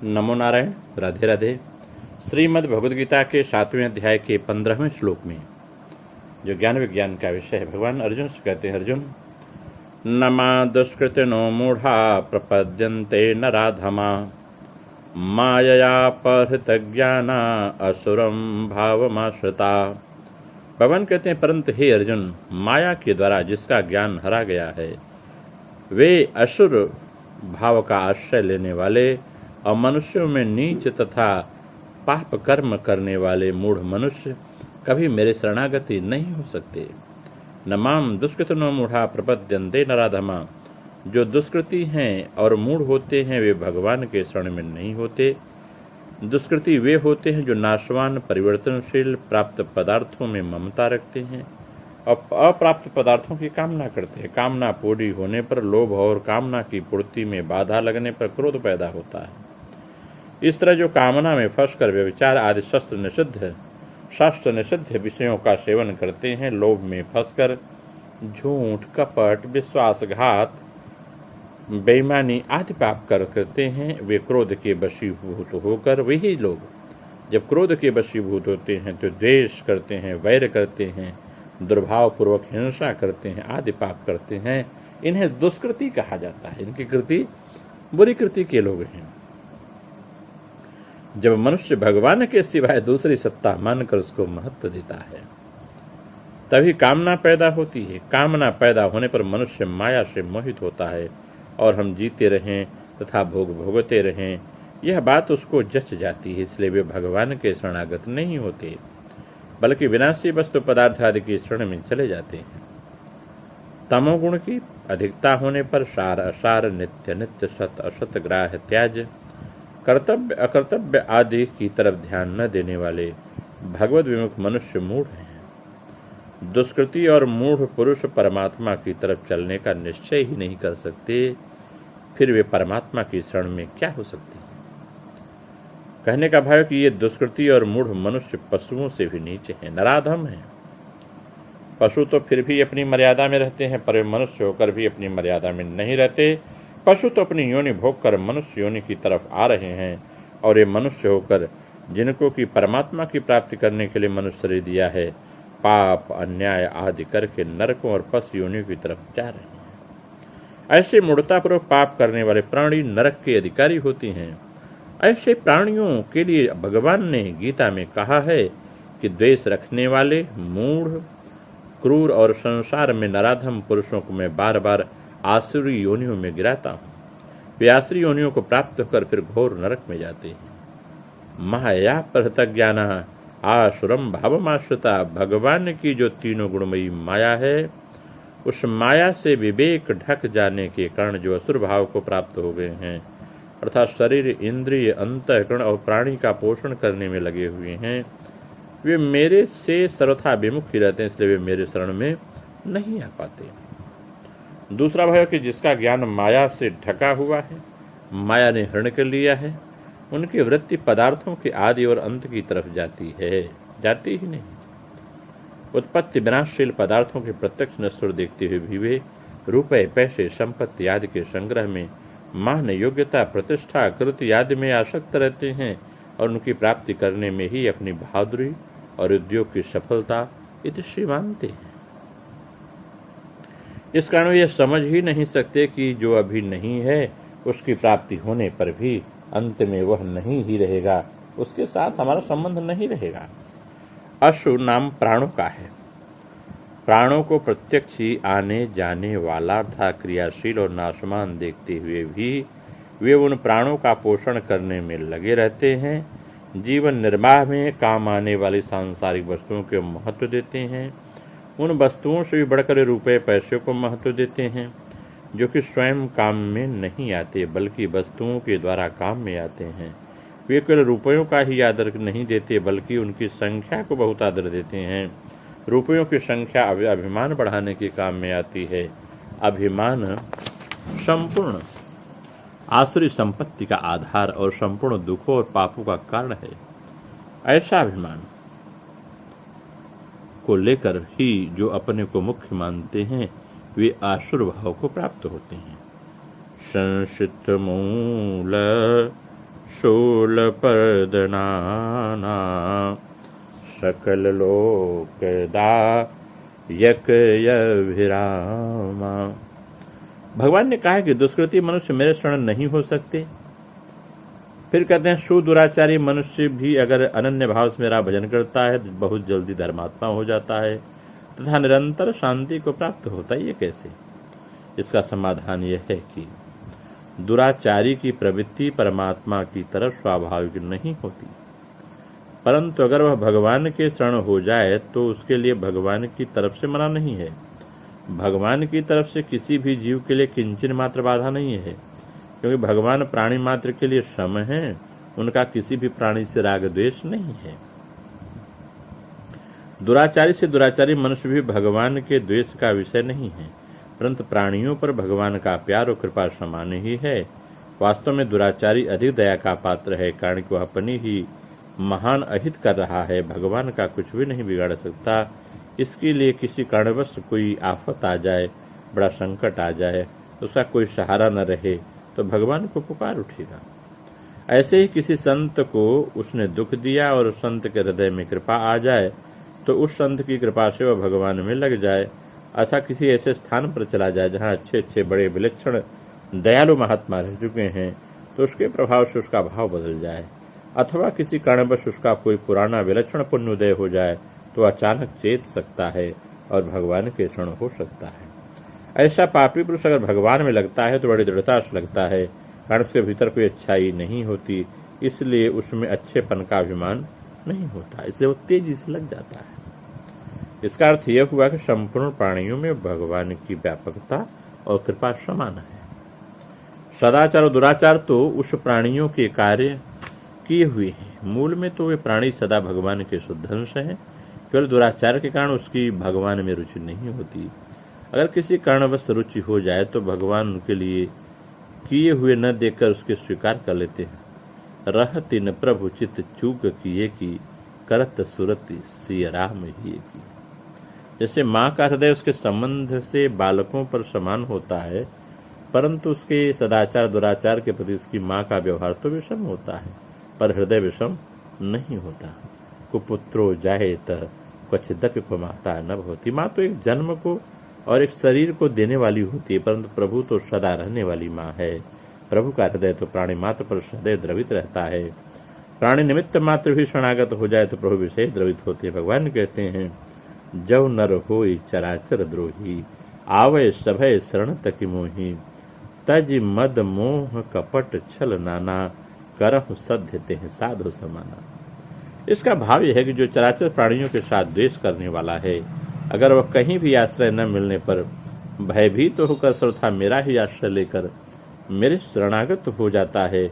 नमो नारायण। राधे राधे। श्रीमद् भगवद गीता के 7वें अध्याय के 15वें श्लोक में जो ज्ञान विज्ञान का विषय है, भगवान अर्जुन से कहते हैं, अर्जुन नमा दुष्कृतिनो मूढ़ा प्रपद्यन्ते नराधमा मायया ज्ञाना असुरम भावमाश्रिता। भगवान कहते हैं, परंतु हे अर्जुन, माया के द्वारा जिसका ज्ञान हरा गया है वे असुर भाव का आश्रय लेने वाले और मनुष्यों में नीच तथा पाप कर्म करने वाले मूढ़ मनुष्य कभी मेरे शरणागति नहीं हो सकते। नमाम दुष्कृतिनो मूढ़ा प्रपद्यन्ते नराधमा। जो दुष्कृति हैं और मूढ़ होते हैं वे भगवान के शरण में नहीं होते। दुष्कृति वे होते हैं जो नाशवान, परिवर्तनशील, प्राप्त पदार्थों में ममता रखते हैं और अप्राप्त पदार्थों की कामना करते हैं। कामना पूरी होने पर लोभ और कामना की पूर्ति में बाधा लगने पर क्रोध पैदा होता है। इस तरह जो कामना में फंसकर व्यभिचार आदि शास्त्र निषिद्ध विषयों का सेवन करते हैं, लोभ में फंसकर झूठ, कपट, विश्वासघात, बेईमानी आदि पाप करते हैं, वे क्रोध के वशीभूत होकर, वही लोग जब क्रोध के वशीभूत होते हैं तो द्वेष करते हैं, वैर करते हैं, दुर्भावपूर्वक हिंसा करते हैं, आदि पाप करते हैं। इन्हें दुष्कृति कहा जाता है। इनकी कृति बुरी कृति के लोग हैं। जब मनुष्य भगवान के सिवाय दूसरी सत्ता मानकर उसको महत्व देता है तभी कामना पैदा होती है। कामना पैदा होने पर मनुष्य माया से मोहित होता है और हम जीते रहें तथा भोग भोगते रहें, यह बात उसको जच जाती है। इसलिए वे भगवान के शरणागत नहीं होते बल्कि विनाशी वस्तु पदार्थ आदि की शरण में चले जाते हैं। तमोगुण की अधिकता होने पर सार असार, नित्य नित्य, सत असत, ग्राह्य त्याज, कर्तव्य अकर्तव्य आदि की तरफ ध्यान न देने वाले भगवद विमुख मनुष्य मूढ़ हैं। दुष्कृति और मूढ़ पुरुष परमात्मा की तरफ चलने का निश्चय ही नहीं कर सकते, फिर वे परमात्मा की शरण में क्या हो सकते हैं। कहने का भाव कि ये दुष्कृति और मूढ़ मनुष्य पशुओं से भी नीचे हैं, नराधम हैं। पशु तो फिर भी अपनी मर्यादा में रहते हैं, पर वे मनुष्य होकर भी अपनी मर्यादा में नहीं रहते। पशु तो अपनी योनि भोग कर मनुष्य योनि की तरफ आ रहे हैं और ये मनुष्य होकर जिनको कि परमात्मा की प्राप्ति करने के लिए मनुष्य शरीर दिया है, पाप अन्याय आदि करके नरकों और पशु योनियों की तरफ जा रहे हैं। ऐसे मूढ़तापूर्वक पाप करने वाले प्राणी नरक के अधिकारी होती हैं। ऐसे प्राणियों के लिए भगवान ने गीता में कहा है कि द्वेष रखने वाले, मूढ़, क्रूर और संसार में नराधम पुरुषों को मैं बार बार आसुरी योनियों में गिराता हूँ। वे आसुरी योनियों को प्राप्त होकर फिर घोर नरक में जाते हैं। माया प्रहतज्ञाना आसुरम भावमाश्रिता। भगवान की जो तीनों गुणमयी माया है, उस माया से विवेक ढक जाने के कारण जो असुर भाव को प्राप्त हो गए हैं, अर्थात शरीर, इंद्रिय, अंतःकरण और प्राणी का पोषण करने में लगे हुए हैं, वे मेरे से सर्वथा विमुख ही रहते हैं। इसलिए वे मेरे शरण में नहीं आ पाते। दूसरा भाव कि जिसका ज्ञान माया से ढका हुआ है, माया ने हरण कर लिया है, उनकी वृत्ति पदार्थों के आदि और अंत की तरफ जाती ही नहीं। उत्पत्ति विनाशशील पदार्थों के प्रत्यक्ष नश्वर देखते हुए भी वे रुपये, पैसे, संपत्ति आदि के संग्रह में, मान, योग्यता, प्रतिष्ठा, कृति आदि में आसक्त रहते हैं और उनकी प्राप्ति करने में ही अपनी बहादुरी और उद्योग की सफलता इतिश्री मानते हैं। इस कारण वे यह समझ ही नहीं सकते कि जो अभी नहीं है उसकी प्राप्ति होने पर भी अंत में वह नहीं ही रहेगा, उसके साथ हमारा संबंध नहीं रहेगा। अशु नाम प्राणों का है। प्राणों को प्रत्यक्ष ही आने जाने वाला तथा क्रियाशील और नाशमान देखते हुए भी वे उन प्राणों का पोषण करने में लगे रहते हैं। जीवन निर्वाह में काम आने वाली सांसारिक वस्तुओं के महत्व देते हैं। उन वस्तुओं से भी बढ़कर रुपये पैसे को महत्व देते हैं जो कि स्वयं काम में नहीं आते बल्कि वस्तुओं के द्वारा काम में आते हैं। वे केवल रुपयों का ही आदर नहीं देते बल्कि उनकी संख्या को बहुत आदर देते हैं। रुपयों की संख्या अभिमान बढ़ाने के काम में आती है। अभिमान संपूर्ण आसुरी संपत्ति का आधार और संपूर्ण दुखों और पापों का कारण है। ऐसा अभिमान को लेकर ही जो अपने को मुख्य मानते हैं वे आसुर भाव को प्राप्त होते हैं। संसित मूल शूल पर्दनाना सकल लोकदा यक अभिरामा। भगवान ने कहा कि दुष्कृति मनुष्य मेरे शरण नहीं हो सकते। फिर कहते हैं सुदुराचारी मनुष्य भी अगर अनन्य भाव से मेरा भजन करता है तो बहुत जल्दी धर्मात्मा हो जाता है तथा निरंतर शांति को प्राप्त होता है। ये कैसे? इसका समाधान यह है कि दुराचारी की प्रवृत्ति परमात्मा की तरफ स्वाभाविक नहीं होती, परंतु अगर वह भगवान के शरण हो जाए तो उसके लिए भगवान की तरफ से मना नहीं है। भगवान की तरफ से किसी भी जीव के लिए किंचन मात्र बाधा नहीं है, क्योंकि भगवान प्राणी मात्र के लिए सम है, उनका किसी भी प्राणी से राग द्वेष नहीं है। दुराचारी से दुराचारी मनुष्य भी भगवान के द्वेष का विषय नहीं है, परंतु प्राणियों पर भगवान का प्यार और कृपा समान ही है। वास्तव में दुराचारी अधिक दया का पात्र है, कारण कि वह अपनी ही महान अहित कर रहा है, भगवान का कुछ भी नहीं बिगाड़ सकता। इसके लिए किसी कारणवश कोई आफत आ जाए, बड़ा संकट आ जाए, उसका कोई सहारा न रहे तो भगवान को पुकार उठेगा। ऐसे ही किसी संत को उसने दुख दिया और उस संत के हृदय में कृपा आ जाए तो उस संत की कृपा से वह भगवान में लग जाए, अथवा किसी ऐसे स्थान पर चला जाए जहाँ अच्छे अच्छे बड़े विलक्षण दयालु महात्मा रह चुके हैं तो उसके प्रभाव से उसका भाव बदल जाए, अथवा किसी कारणवश उसका कोई पुराना विलक्षण पुण्योदय हो जाए तो अचानक चेत सकता है और भगवान के शरण हो सकता है। ऐसा पापी पुरुष अगर भगवान में लगता है तो बड़ी दृढ़ता से लगता है, कारण उसके भीतर कोई अच्छाई नहीं होती, इसलिए उसमें अच्छेपन का अभिमान नहीं होता, इसलिए वो तेजी से लग जाता है। इसका अर्थ यह हुआ कि संपूर्ण प्राणियों में भगवान की व्यापकता और कृपा समान है। सदाचार और दुराचार तो उस प्राणियों के कार्य किए हुए हैं, मूल में तो वे प्राणी सदा भगवान के शुद्ध अंश हैं, केवल दुराचार के कारण उसकी भगवान में रुचि नहीं होती। अगर किसी कारणवश रुचि हो जाए तो भगवान उनके लिए किए हुए न देखकर उसके स्वीकार कर लेते हैं। रहति न प्रभु चित चूक किए की करत सुरति सिय राम ही की। जैसे माँ का हृदय उसके संबंध से बालकों पर समान होता है, परंतु उसके सदाचार दुराचार के प्रति उसकी माँ का व्यवहार तो विषम होता है, पर हृदय विषम नहीं होता। कुपुत्रो जायेत क्वचिदपि माता न भवति। माँ तो एक जन्म को और एक शरीर को देने वाली होती है, परंतु प्रभु तो सदा रहने वाली माँ है। प्रभु का हृदय तो प्राणी मात्र पर सदैव द्रवित रहता है। प्राणी निमित्त मात्र भी शरणागत हो जाए तो प्रभु विषय द्रवित होते हैं। भगवान कहते हैं, जव नर होई चराचर द्रोही, आवय सभय शरण तकी मोही, तज मद मोह कपट छल नाना, करहु सध्यते हैं साधु समाना। इसका भाव यह है कि जो चराचर प्राणियों के साथ द्वेष करने वाला है, अगर वह कहीं भी आश्रय न मिलने पर भयभीत होकर सर्वथा मेरा ही आश्रय लेकर मेरे शरणागत हो जाता है,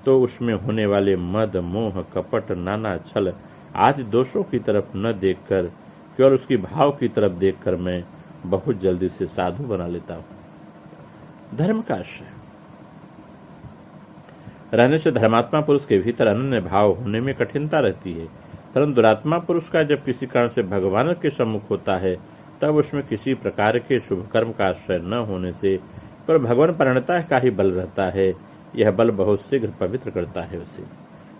तो उसमें होने वाले मद मोह कपट नाना छल आदि दोषों की तरफ न देखकर केवल उसकी भाव की तरफ देखकर मैं बहुत जल्दी से साधु बना लेता हूँ। धर्म का आश्रय रहने से धर्मात्मा पुरुष के भीतर अनन्य भाव होने में कठिनता रहती है, परंतु दुरात्मा पुरुष का जब किसी कारण से भगवान के सम्मुख होता है तब उसमें किसी प्रकार के शुभ कर्म का आश्रय न होने से पर भगवान परिणता का ही बल रहता है। यह बल बहुत शीघ्र पवित्र करता है उसे,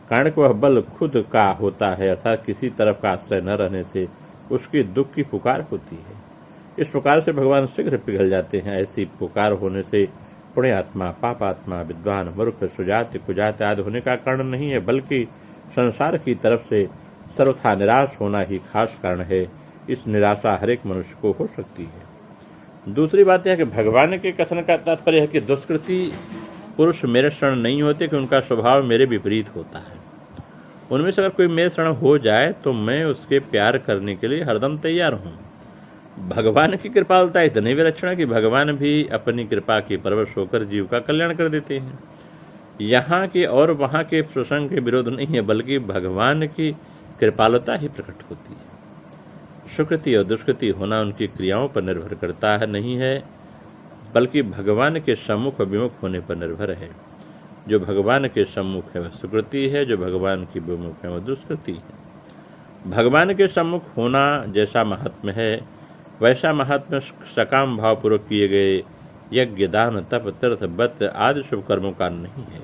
कारण कि वह बल खुद का होता है, अर्थात किसी तरफ का आश्रय न रहने से उसकी दुख की पुकार होती है। इस प्रकार से भगवान शीघ्र पिघल जाते हैं। ऐसी पुकार होने से पुण्यात्मा पापात्मा विद्वान मूर्ख सुजाति कुजाति आदि होने का कारण नहीं है, बल्कि संसार की तरफ से सर्वथा निराश होना ही खास कारण है। इस निराशा हर एक मनुष्य को हो सकती है। दूसरी बात यह कि भगवान के कथन का तात्पर्य है कि दुष्कृति पुरुष मेरे शरण नहीं होते, कि उनका स्वभाव मेरे विपरीत होता है। उनमें से अगर कोई मेरे शरण हो जाए तो मैं उसके प्यार करने के लिए हरदम तैयार हूँ। भगवान की कृपालुता इतनी विलक्षण है कि भगवान भी अपनी कृपा की परवश होकर जीव का कल्याण कर देते हैं। यहाँ के और वहाँ के प्रसंग के विरोध नहीं है, बल्कि भगवान की कृपालुता ही प्रकट होती है। सुकृति और दुष्कृति होना उनकी क्रियाओं पर निर्भर करता है नहीं है, बल्कि भगवान के सम्मुख विमुख होने पर निर्भर है। जो भगवान के सम्मुख है वह सुकृति है, जो भगवान की विमुख है वह दुष्कृति है। भगवान के सम्मुख होना जैसा महात्म्य है, वैसा महात्म्य सकाम भावपूर्वक किए गए यज्ञ दान तप तीर्थ व्रत आदि शुभ कर्मों का नहीं है।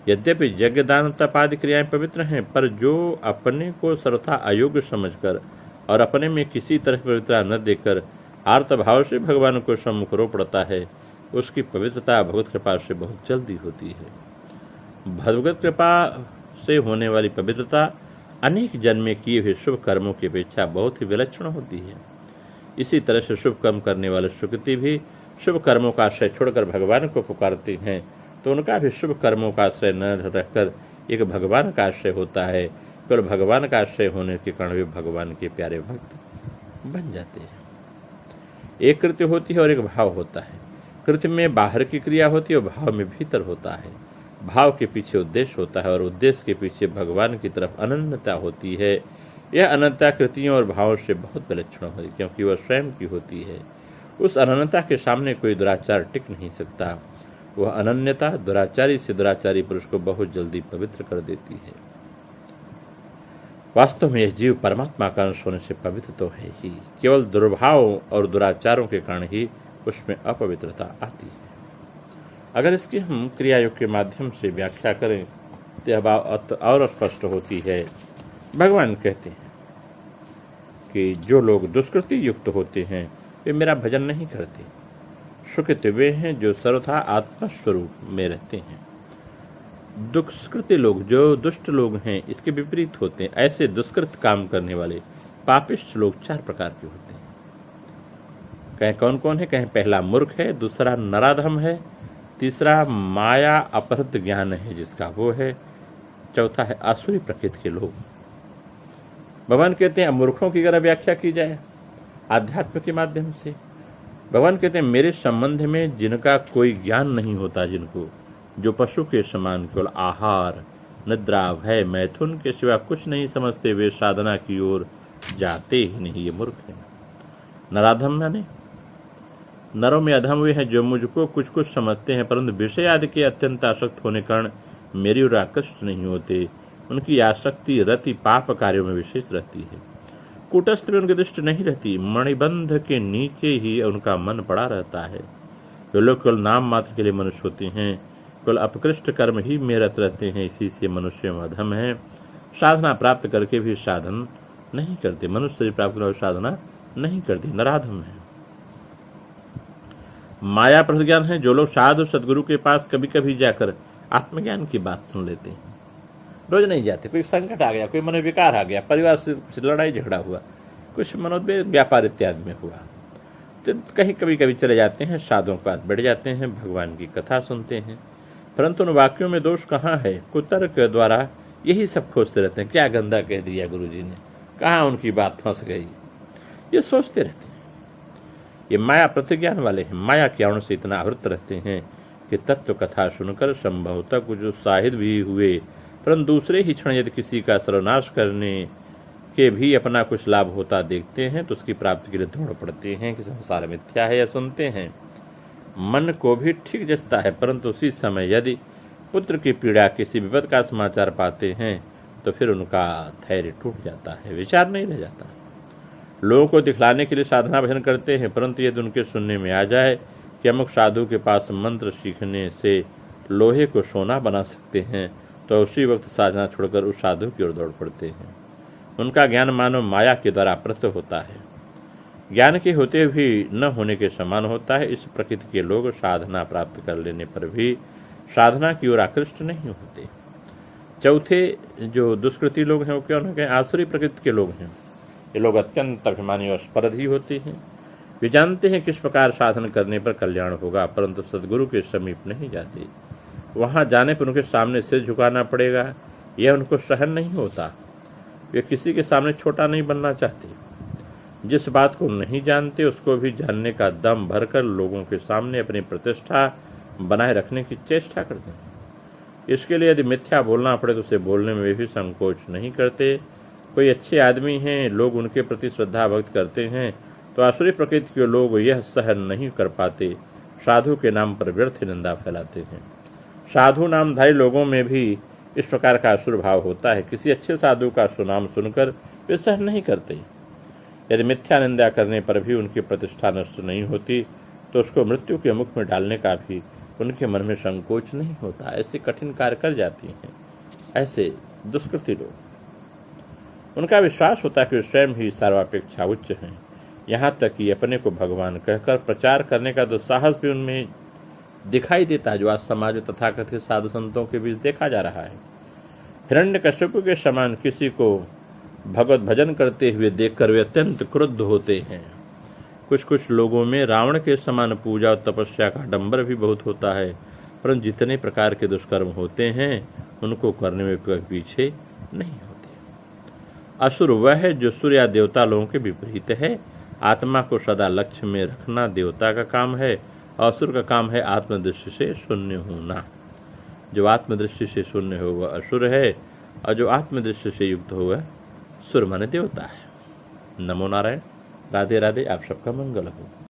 यद्यपि यज्ञ दान तप आदि क्रियाएं पवित्र हैं, पर जो अपने को सर्वथा अयोग्य समझकर और अपने में किसी तरह पवित्रता न देकर आर्त भाव से भगवान को सम्मुख रो पड़ता है, उसकी पवित्रता भगवत कृपा से बहुत जल्दी होती है। भगवत कृपा से होने वाली पवित्रता अनेक जन्म किए हुए शुभ कर्मों की अपेक्षा बहुत ही विलक्षण होती है। इसी तरह से शुभ कर्म करने वाले सुकृति भी शुभ कर्मों का आश्रय छोड़कर भगवान को पुकारते हैं, तो उनका भी शुभ कर्मों का आश्रय न रहकर एक भगवान का आश्रय होता है। केवल भगवान का आश्रय होने के कारण वे भगवान के प्यारे भक्त बन जाते हैं। एक कृत्य होती है और एक भाव होता है। कृत्य में बाहर की क्रिया होती है और भाव में भीतर होता है। भाव के पीछे उद्देश्य होता है और उद्देश्य के पीछे भगवान की तरफ अनन्यता होती है। यह अनन्यता कृतियों और भावों से बहुत विलक्षण होती है, क्योंकि वह स्वयं की होती है। उस अनन्यता के सामने कोई दुराचार टिक नहीं सकता। वह अनन्यता दुराचारी से दुराचारी पुरुष को बहुत जल्दी पवित्र कर देती है। वास्तव में यह जीव परमात्मा का अंश होने से पवित्र तो है ही, केवल दुर्भाव और दुराचारों के कारण ही उसमें अपवित्रता आती है। अगर इसकी हम क्रियायोग के माध्यम से व्याख्या करें तो यह बात और स्पष्ट होती है। भगवान कहते हैं कि जो लोग दुष्कृति युक्त होते हैं वे मेरा भजन नहीं करते। सुकृत वे हैं जो सर्वथा आत्मस्वरूप में रहते हैं। दुष्कृति लोग, जो दुष्ट लोग हैं, इसके विपरीत होते हैं। ऐसे दुष्कृत काम करने वाले पापिष्ट लोग 4 प्रकार के होते हैं। कहें कौन कौन है? कहें पहला मूर्ख है, दूसरा नराधम है, तीसरा माया अपहृत ज्ञान है जिसका वो है, चौथा है आसुरी प्रकृति के लोग। भगवान कहते हैं मूर्खों की अगर व्याख्या की जाए आध्यात्म के माध्यम से, भगवान कहते हैं मेरे संबंध में जिनका कोई ज्ञान नहीं होता, जिनको जो पशु के समान केवल आहार, निद्रा, भय, मैथुन के सिवा कुछ नहीं समझते, वे साधना की ओर जाते ही नहीं, ये मूर्ख है। नराधम माने नरों में अधम वे हैं जो मुझको कुछ कुछ समझते हैं, परंतु विषय आदि के अत्यंत आसक्त होने कारण मेरी ओर आकृष्ट नहीं होते। उनकी आसक्ति रति पाप कार्यों में विशेष रहती है। कूटस्थ में उनकी दृष्टि नहीं रहती, मणिबंध के नीचे ही उनका मन पड़ा रहता है। वे लोग केवल नाम मात्र के लिए मनुष्य होते हैं, केवल अपकृष्ट कर्म ही में रत रहते हैं, इसी से मनुष्य में अधम है। साधना प्राप्त करके भी साधन नहीं करते, मनुष्य शरीर प्राप्त कर साधना नहीं करती, नराधम है। माया प्रतिज्ञान है, जो लोग साधु सदगुरु के पास कभी कभी जाकर आत्मज्ञान की बात सुन लेते हैं, रोज नहीं जाते। कोई संकट आ गया, कोई मनोविकार आ गया, परिवार से कुछ लड़ाई झगड़ा हुआ, कुछ मनोद्वेग व्यापार इत्यादि में हुआ, तो कहीं कभी कभी चले जाते हैं, साधुओं के पास बैठ जाते हैं, भगवान की कथा सुनते हैं, परंतु उन वाक्यों में दोष कहाँ है? कुतर्क द्वारा यही सब खोजते रहते हैं, क्या गंदा कह दिया गुरुजी ने, कहाँ उनकी बात फंस गई, ये सोचते रहते हैं। ये माया प्रतिज्ञान वाले हैं, माया के आवरण से इतना आवृत रहते हैं कि तत्व कथा सुनकर संभवतः कुछ उत्साहित भी हुए, परंतु दूसरे ही क्षण यदि किसी का सर्वनाश करने के भी अपना कुछ लाभ होता देखते हैं तो उसकी प्राप्ति के लिए दौड़ पड़ते हैं कि संसार मिथ्या है, या सुनते हैं। मन को भी ठीक जचता है, परंतु उसी समय यदि पुत्र की पीड़ा, किसी विपद का समाचार पाते हैं तो फिर उनका धैर्य टूट जाता है, विचार नहीं रह जाता। लोगों को दिखलाने के लिए साधना भजन करते हैं, परंतु यदि उनके सुनने में आ जाए कि अमुक साधु के पास मंत्र सीखने से लोहे को सोना बना सकते हैं, तो उसी वक्त साधना छोड़कर उस साधु की ओर दौड़ पड़ते हैं। उनका ज्ञान मानव माया के द्वारा प्रत होता है, ज्ञान के होते भी न होने के समान होता है। इस प्रकृति के लोग साधना प्राप्त कर लेने पर भी साधना की ओर आकृष्ट नहीं होते। चौथे जो दुष्कृति लोग हैं वो क्या उन्हें आसुरी प्रकृति के लोग हैं। ये लोग अत्यंत अभिमानी और स्पर्धी होते हैं। वे जानते हैं किस प्रकार साधन करने पर कल्याण होगा, परंतु सदगुरु के समीप नहीं जाते। वहां जाने पर उनके सामने सिर झुकाना पड़ेगा, यह उनको सहन नहीं होता। वे किसी के सामने छोटा नहीं बनना चाहते। जिस बात को नहीं जानते उसको भी जानने का दम भरकर लोगों के सामने अपनी प्रतिष्ठा बनाए रखने की चेष्टा करते हैं। इसके लिए यदि मिथ्या बोलना पड़े तो उसे बोलने में वे भी संकोच नहीं करते। कोई अच्छे आदमी हैं, लोग उनके प्रति श्रद्धा भक्त करते हैं, तो आसुरी प्रकृति के लोग यह सहन नहीं कर पाते, साधु के नाम पर व्यर्थ निंदा फैलाते हैं। साधु नामधारी लोगों में भी इस प्रकार का असुर भाव होता है। किसी अच्छे साधु का सुनाम सुनकर वे सहन नहीं करते। यदि मिथ्या निंदा करने पर भी उनकी प्रतिष्ठा नष्ट नहीं होती तो उसको मृत्यु के मुख में डालने का भी उनके मन में संकोच नहीं होता, ऐसे कठिन कार्य कर जाती हैं ऐसे दुष्कृति लोग। उनका विश्वास होता है कि स्वयं ही सर्वापेक्षा उच्च हैं, यहाँ तक कि अपने को भगवान कहकर प्रचार करने का दुस्साहस भी उनमें दिखाई देता है, जो आज समाज में तथाकथित साधु संतों के बीच देखा जा रहा है। हिरण्यकश्यप के समान किसी को भगवत भजन करते हुए देखकर वे अत्यंत क्रुद्ध होते हैं। कुछ लोगों में रावण के समान पूजा और तपस्या का डंबर भी बहुत होता है, परंतु जितने प्रकार के दुष्कर्म होते हैं उनको करने में पीछे नहीं होते। असुर वह है जो सूर्य या देवता लोगों के विपरीत है। आत्मा को सदा लक्ष्य में रखना देवता का काम है, असुर का काम है आत्मदृष्टि से शून्य होना। जो आत्मदृष्टि से शून्य हो वह असुर है, और जो आत्मदृष्टि से युक्त हो वह सुर माने देवता है। नमो नारायण। राधे राधे। आप सबका मंगल हो।